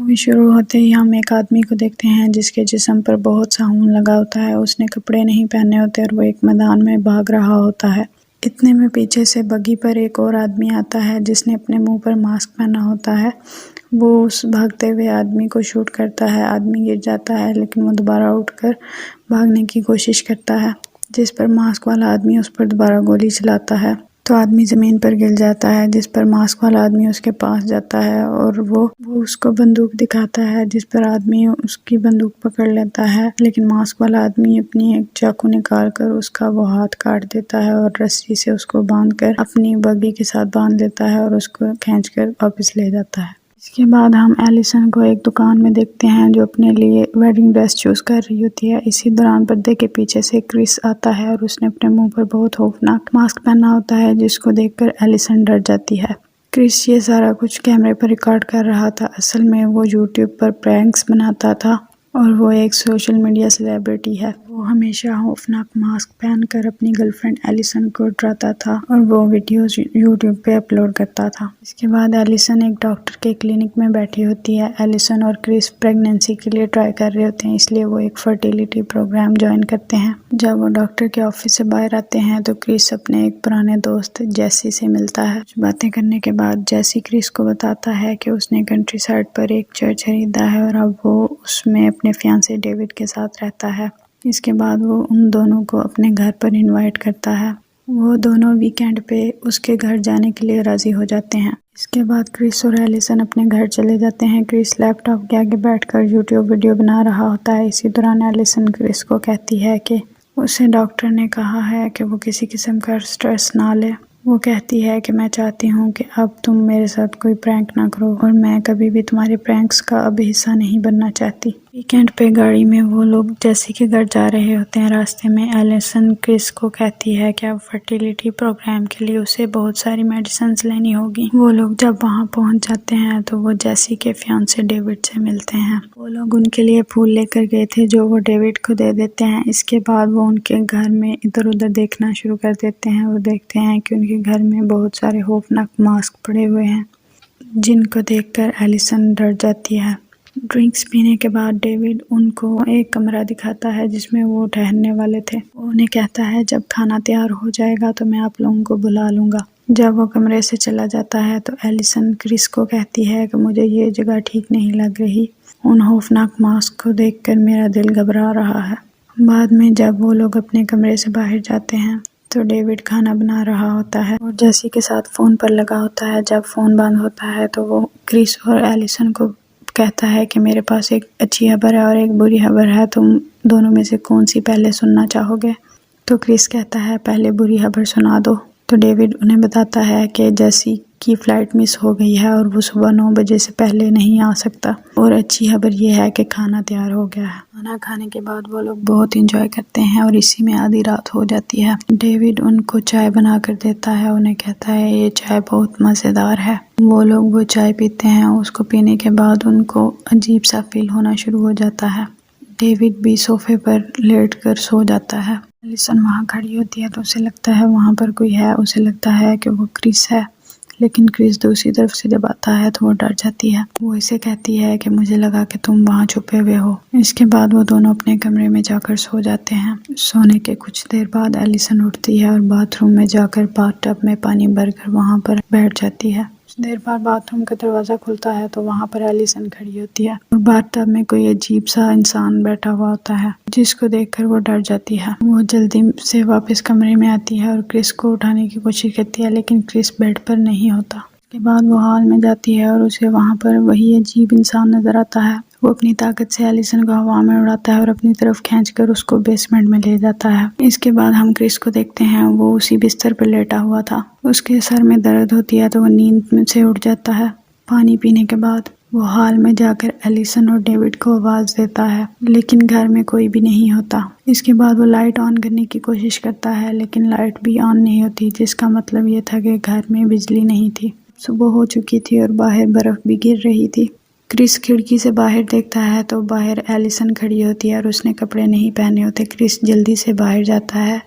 Movie शुरू होते ही हम एक आदमी को देखते हैं जिसके जिस्म पर बहुत सा ऊन लगा होता है। उसने कपड़े नहीं पहने होते और वो एक मैदान में भाग रहा होता है। इतने में पीछे से बग्गी पर एक और आदमी आता है जिसने अपने मुंह पर मास्क पहना होता है। वो उस भागते हुए आदमी को शूट करता है। आदमी गिर जाता है लेकिन वो दोबारा उठकर भागने की कोशिश करता है, जिस पर मास्क वाला आदमी उस पर दोबारा गोली चलाता है तो आदमी ज़मीन पर गिर जाता है, जिस पर मास्क वाला आदमी उसके पास जाता है और वो उसको बंदूक दिखाता है, जिस पर आदमी उसकी बंदूक पकड़ लेता है। लेकिन मास्क वाला आदमी अपनी एक चाकू निकाल कर उसका वो हाथ काट देता है और रस्सी से उसको बांधकर अपनी बग्गी के साथ बांध लेता है और उसको खींचकर वापस ले जाता है। इसके बाद हम एलिसन को एक दुकान में देखते हैं जो अपने लिए वेडिंग ड्रेस चूज़ कर रही होती है। इसी दौरान पर्दे के पीछे से क्रिस आता है और उसने अपने मुंह पर बहुत खौफनाक मास्क पहना होता है, जिसको देखकर एलिसन डर जाती है। क्रिस ये सारा कुछ कैमरे पर रिकॉर्ड कर रहा था। असल में वो यूट्यूब पर प्रैंक्स बनाता था और वो एक सोशल मीडिया सेलिब्रिटी है। वो हमेशा खौफनाक मास्क पहनकर अपनी गर्लफ्रेंड एलिसन को डराता था और वो वीडियोस यूट्यूब पे अपलोड करता था। इसके बाद एलिसन एक डॉक्टर के क्लिनिक में बैठी होती है। एलिसन और क्रिस प्रेगनेंसी के लिए ट्राई कर रहे होते हैं, इसलिए वो एक फर्टिलिटी प्रोग्राम ज्वाइन करते हैं। जब वो डॉक्टर के ऑफिस से बाहर आते हैं तो क्रिस अपने एक पुराने दोस्त जेसी से मिलता है। कुछ बातें करने के बाद जेसी क्रिस को बताता है कि उसने कंट्री साइड पर एक चर्च खरीदा है और अब वो उसमें अपने फियांसे डेविड के साथ रहता है। इसके बाद वो उन दोनों को अपने घर पर इनवाइट करता है। वो दोनों वीकेंड पे उसके घर जाने के लिए राजी हो जाते हैं। इसके बाद क्रिस और एलिसन अपने घर चले जाते हैं। क्रिस लैपटॉप के आगे बैठकर यूट्यूब वीडियो बना रहा होता है। इसी दौरान एलिसन क्रिस को कहती है कि उसे डॉक्टर ने कहा है कि वो किसी किस्म का स्ट्रेस ना ले। वो कहती है कि मैं चाहती हूँ कि अब तुम मेरे साथ कोई प्रैंक ना करो और मैं कभी भी तुम्हारे प्रैंक्स का अब हिस्सा नहीं बनना चाहती। वीकेंड पे गाड़ी में वो लोग जेसी के घर जा रहे होते हैं। रास्ते में एलिसन क्रिस को कहती है कि अब फर्टिलिटी प्रोग्राम के लिए उसे बहुत सारी मेडिसिन लेनी होगी। वो लोग जब वहाँ पहुँच जाते हैं तो वो जेसी के फियांसे डेविड से मिलते हैं। वो लोग उनके लिए फूल लेकर गए थे जो वो डेविड को दे देते हैं। इसके बाद वो उनके घर में इधर उधर देखना शुरू कर देते हैं। वो देखते हैं कि उनके घर में बहुत सारे खौफनाक मास्क पड़े हुए हैं, जिनको देखकर एलिसन डर जाती है। ड्रिंक्स पीने के बाद डेविड उनको एक कमरा दिखाता है जिसमें वो ठहरने वाले थे। वो उन्हें कहता है जब खाना तैयार हो जाएगा तो मैं आप लोगों को बुला लूँगा। जब वो कमरे से चला जाता है तो एलिसन क्रिस को कहती है कि मुझे ये जगह ठीक नहीं लग रही। उन खौफनाक मास्क को देखकर मेरा दिल घबरा रहा है। बाद में जब वो लोग अपने कमरे से बाहर जाते हैं तो डेविड खाना बना रहा होता है और जेसी के साथ फ़ोन पर लगा होता है। जब फ़ोन बंद होता है तो वो क्रिस और एलिसन को कहता है कि मेरे पास एक अच्छी खबर है और एक बुरी खबर है, तुम दोनों में से कौन सी पहले सुनना चाहोगे? तो क्रिस कहता है पहले बुरी खबर सुना दो। तो डेविड उन्हें बताता है कि जेसी की फ़्लाइट मिस हो गई है और वो सुबह 9 बजे से पहले नहीं आ सकता। और अच्छी खबर ये है कि खाना तैयार हो गया है। खाना खाने के बाद वो लोग बहुत इंजॉय करते हैं और इसी में आधी रात हो जाती है। डेविड उनको चाय बना कर देता है। उन्हें कहता है ये चाय बहुत मज़ेदार है। वो लोग वो चाय पीते हैं। उसको पीने के बाद उनको अजीब सा फील होना शुरू हो जाता है। डेविड भी सोफे पर लेट कर सो जाता है। एलिसन वहाँ खड़ी होती है तो उसे लगता है वहाँ पर कोई है। उसे लगता है कि वो क्रिस है, लेकिन क्रिस दूसरी तरफ से जब आता है तो वो डर जाती है। वो इसे कहती है कि मुझे लगा कि तुम वहाँ छुपे हुए हो। इसके बाद वो दोनों अपने कमरे में जाकर सो जाते हैं। सोने के कुछ देर बाद एलिसन उठती है और बाथरूम में जाकर बाथटब में पानी भरकर वहाँ पर बैठ जाती है। कुछ देर बाद बाथरूम का दरवाज़ा खुलता है तो वहाँ पर एलिसन खड़ी होती है और बाथटब में कोई अजीब सा इंसान बैठा हुआ होता है, जिसको देखकर वो डर जाती है। वो जल्दी से वापस कमरे में आती है और क्रिस को उठाने की कोशिश करती है, लेकिन क्रिस बेड पर नहीं होता। उसके बाद वो हॉल में जाती है और उसे वहाँ पर वही अजीब इंसान नजर आता है। वो अपनी ताकत से एलिसन को हवा में उड़ाता है और अपनी तरफ खींचकर उसको बेसमेंट में ले जाता है। इसके बाद हम क्रिस को देखते हैं। वो उसी बिस्तर पर लेटा हुआ था। उसके सर में दर्द होती है तो वो नींद से उठ जाता है। पानी पीने के बाद वो हॉल में जाकर एलिसन और डेविड को आवाज़ देता है, लेकिन घर में कोई भी नहीं होता। इसके बाद वो लाइट ऑन करने की कोशिश करता है, लेकिन लाइट भी ऑन नहीं होती, जिसका मतलब ये था कि घर में बिजली नहीं थी। सुबह हो चुकी थी और बाहर बर्फ़ भी गिर रही थी। क्रिस खिड़की से बाहर देखता है तो बाहर एलिसन खड़ी होती है और उसने कपड़े नहीं पहने होते। क्रिस जल्दी से बाहर जाता है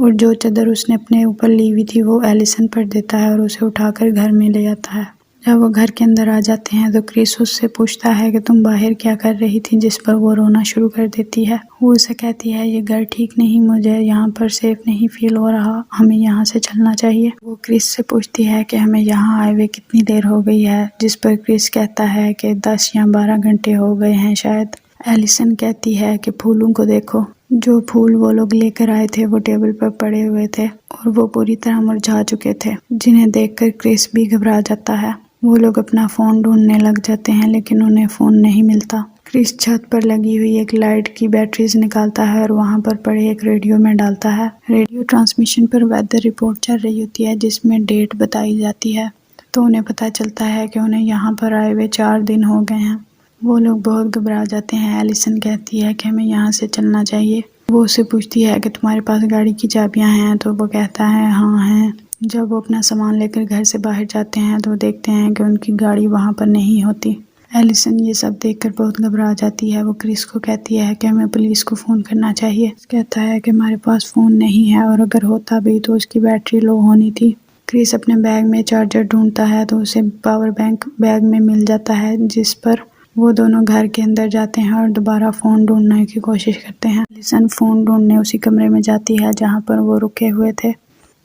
और जो चादर उसने अपने ऊपर ली हुई थी वो एलिसन पर देता है और उसे उठाकर घर में ले आता है। जब वो घर के अंदर आ जाते हैं तो क्रिस उससे पूछता है कि तुम बाहर क्या कर रही थी, जिस पर वो रोना शुरू कर देती है। वो उसे कहती है ये घर ठीक नहीं, मुझे यहाँ पर सेफ नहीं फील हो रहा, हमें यहाँ से चलना चाहिए। वो क्रिस से पूछती है कि हमें यहाँ आए हुए कितनी देर हो गई है, जिस पर क्रिस कहता है कि 10 या 12 घंटे हो गए हैं शायद। एलिसन कहती है कि फूलों को देखो, जो फूल वो लोग लेकर आए थे वो टेबल पर पड़े हुए थे और वो पूरी तरह मुरझा चुके थे, जिन्हें देखकर क्रिस भी घबरा जाता है। वो लोग अपना फ़ोन ढूंढने लग जाते हैं लेकिन उन्हें फ़ोन नहीं मिलता। क्रिस छत पर लगी हुई एक लाइट की बैटरीज निकालता है और वहाँ पर पड़े एक रेडियो में डालता है। रेडियो ट्रांसमिशन पर वेदर रिपोर्ट चल रही होती है जिसमें डेट बताई जाती है, तो उन्हें पता चलता है कि उन्हें यहाँ पर आए हुए 4 दिन हो गए हैं। वो लोग बहुत घबरा जाते हैं। एलिसन कहती है कि हमें यहाँ से चलना चाहिए। वो उससे पूछती है कि तुम्हारे पास गाड़ी की चाबियाँ हैं, तो वो कहता है हाँ हैं। जब वो अपना सामान लेकर घर से बाहर जाते हैं तो देखते हैं कि उनकी गाड़ी वहाँ पर नहीं होती। एलिसन ये सब देखकर बहुत घबरा जाती है। वो क्रिस को कहती है कि हमें पुलिस को फ़ोन करना चाहिए। कहता है कि हमारे पास फ़ोन नहीं है और अगर होता भी तो उसकी बैटरी लो होनी थी। क्रिस अपने बैग में चार्जर ढूंढता है तो उसे पावर बैंक बैग में मिल जाता है, जिस पर वो दोनों घर के अंदर जाते हैं और दोबारा फ़ोन ढूंढने की कोशिश करते हैं। एलिसन फ़ोन ढूंढने उसी कमरे में जाती है जहाँ पर वो रुके हुए थे।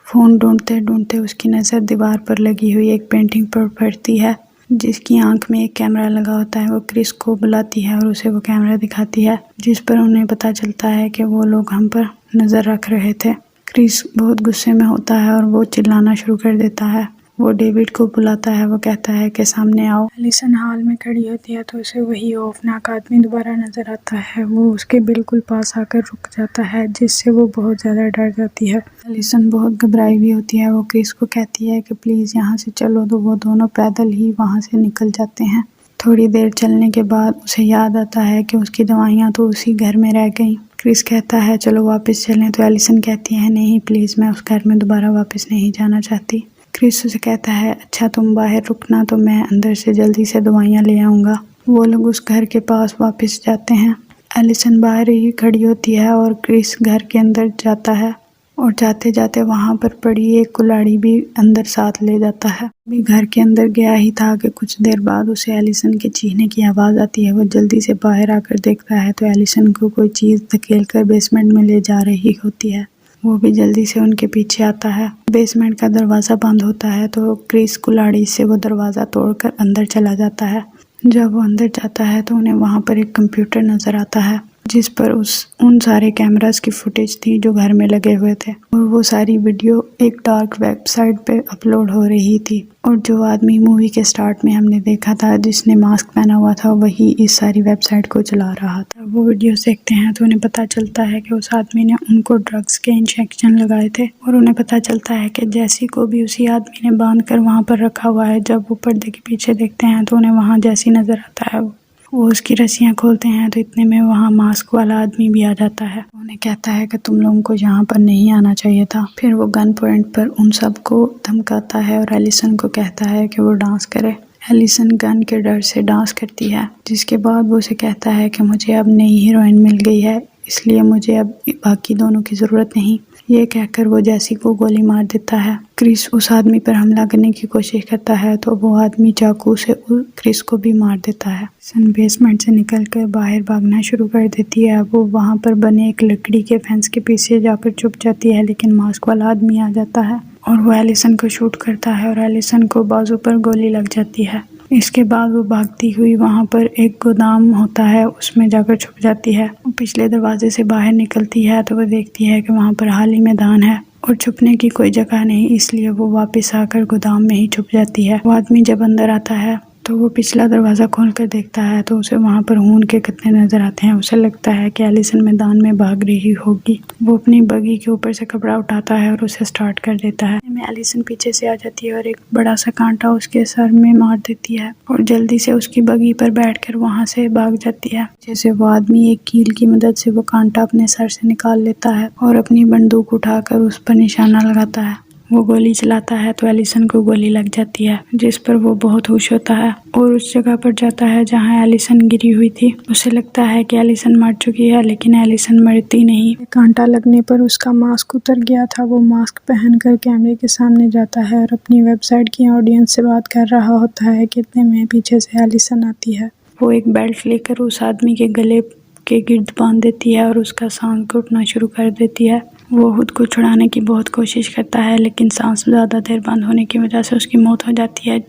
फ़ोन ढूंढते ढूंढते उसकी नज़र दीवार पर लगी हुई एक पेंटिंग पर पड़ती है, जिसकी आंख में एक कैमरा लगा होता है। वो क्रिस को बुलाती है और उसे वो कैमरा दिखाती है, जिस पर उन्हें पता चलता है कि वो लोग हम पर नज़र रख रहे थे। क्रिस बहुत गुस्से में होता है और वो चिल्लाना शुरू कर देता है। वो डेविड को बुलाता है। वो कहता है कि सामने आओ। एलिसन हॉल में खड़ी होती है तो उसे वही खौफनाक आदमी दोबारा नजर आता है। वो उसके बिल्कुल पास आकर रुक जाता है, जिससे वो बहुत ज़्यादा डर जाती है। एलिसन बहुत घबराई हुई होती है। वो क्रिस को कहती है कि प्लीज़ यहाँ से चलो, तो वो दोनों पैदल ही वहाँ से निकल जाते हैं। थोड़ी देर चलने के बाद उसे याद आता है कि उसकी दवाइयाँ तो उसी घर में रह गईं। क्रिस कहता है चलो वापस चलें, तो एलिसन कहती है नहीं प्लीज़, मैं उस घर में दोबारा वापस नहीं जाना चाहती। क्रिस उसे कहता है अच्छा तुम बाहर रुकना, तो मैं अंदर से जल्दी से दवाइयाँ ले आऊँगा। वो लोग उस घर के पास वापस जाते हैं। एलिसन बाहर ही खड़ी होती है और क्रिस घर के अंदर जाता है और जाते जाते वहाँ पर पड़ी एक कुल्हाड़ी भी अंदर साथ ले जाता है। भी घर के अंदर गया ही था कि कुछ देर बाद उसे एलिसन के चीखने की आवाज़ आती है। वो जल्दी से बाहर आकर देखता है तो एलिसन को कोई चीज़ धकेल कर बेसमेंट में ले जा रही होती है। वो भी जल्दी से उनके पीछे आता है। बेसमेंट का दरवाज़ा बंद होता है तो क्रिस कुल्हाड़ी से वो दरवाज़ा तोड़कर अंदर चला जाता है। जब वो अंदर जाता है तो उन्हें वहाँ पर एक कंप्यूटर नज़र आता है, जिस पर उन सारे कैमरास की फुटेज थी जो घर में लगे हुए थे, और वो सारी वीडियो एक डार्क वेबसाइट पे अपलोड हो रही थी। और जो आदमी मूवी के स्टार्ट में हमने देखा था जिसने मास्क पहना हुआ था, वही इस सारी वेबसाइट को चला रहा था। वो वीडियोस देखते हैं तो उन्हें पता चलता है कि उस आदमी ने उनको ड्रग्स के इंजेक्शन लगाए थे, और उन्हें पता चलता है कि जैसी को भी उसी आदमी ने बांध कर वहाँ पर रखा हुआ है। जब वो पर्दे के पीछे देखते हैं तो उन्हें वहाँ जैसी नज़र आता है। वो उसकी रस्सियाँ खोलते हैं तो इतने में वहाँ मास्क वाला आदमी भी आ जाता है। उन्हें कहता है कि तुम लोगों को यहाँ पर नहीं आना चाहिए था। फिर वो गन पॉइंट पर उन सबको धमकाता है और एलिसन को कहता है कि वो डांस करे। एलिसन गन के डर से डांस करती है, जिसके बाद वो उसे कहता है कि मुझे अब नई हीरोइन मिल गई है, इसलिए मुझे अब बाकी दोनों की ज़रूरत नहीं। ये कहकर वो जैसी को गोली मार देता है। क्रिस उस आदमी पर हमला करने की कोशिश करता है तो वो आदमी चाकू से क्रिस को भी मार देता है। सन बेसमेंट से निकलकर बाहर भागना शुरू कर देती है। वो वहाँ पर बने एक लकड़ी के फेंस के पीछे जाकर छुप जाती है, लेकिन मास्क वाला आदमी आ जाता है और वो एलिसन को शूट करता है और एलिसन को बाजू पर गोली लग जाती है। इसके बाद वो भागती हुई वहाँ पर एक गोदाम होता है, उसमें जाकर छुप जाती है। पिछले दरवाजे से बाहर निकलती है तो वो देखती है कि वहाँ पर खाली मैदान है और छुपने की कोई जगह नहीं, इसलिए वो वापस आकर गोदाम में ही छुप जाती है। वो आदमी जब अंदर आता है तो वो पिछला दरवाज़ा खोलकर देखता है तो उसे वहाँ पर खून के कतरे नज़र आते हैं। उसे लगता है कि एलिसन मैदान में भाग रही होगी। वो अपनी बगी के ऊपर से कपड़ा उठाता है और उसे स्टार्ट कर देता है। एलिसन पीछे से आ जाती है और एक बड़ा सा कांटा उसके सर में मार देती है और जल्दी से उसकी बगी पर बैठकर वहाँ से भाग जाती है। जैसे वो आदमी एक कील की मदद से वो कांटा अपने सर से निकाल लेता है और अपनी बंदूक उठाकर उस पर निशाना लगाता है। वो गोली चलाता है तो एलिसन को गोली लग जाती है, जिस पर वो बहुत खुश होता है और उस जगह पर जाता है जहां एलिसन गिरी हुई थी। उसे लगता है कि एलिसन मर चुकी है, लेकिन एलिसन मरती नहीं। कांटा लगने पर उसका मास्क उतर गया था। वो मास्क पहनकर कैमरे के सामने जाता है और अपनी वेबसाइट की ऑडियंस से बात कर रहा होता है कि इतने में पीछे से एलिसन आती है। वो एक बेल्ट लेकर उस आदमी के गले के गिर्द बांध देती है और उसका सांस घुटना शुरू कर देती है। वो खुद को छुड़ाने की बहुत कोशिश करता है, लेकिन सांस ज़्यादा देर बंद होने की वजह से उसकी मौत हो जाती है।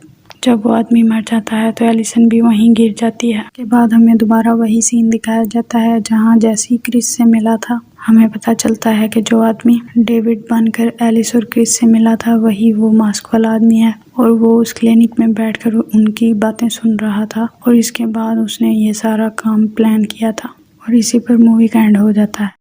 जब वो आदमी मर जाता है तो एलिसन भी वहीं गिर जाती है। के बाद हमें दोबारा वही सीन दिखाया जाता है जहां जैसी क्रिस से मिला था। हमें पता चलता है कि जो आदमी डेविड बनकर एलिस और क्रिस से मिला था वही वो मास्क वाला आदमी है और वो उस क्लिनिक में बैठकर उनकी बातें सुन रहा था और इसके बाद उसने ये सारा काम प्लान किया था और इसी पर मूवी का एंड हो जाता है।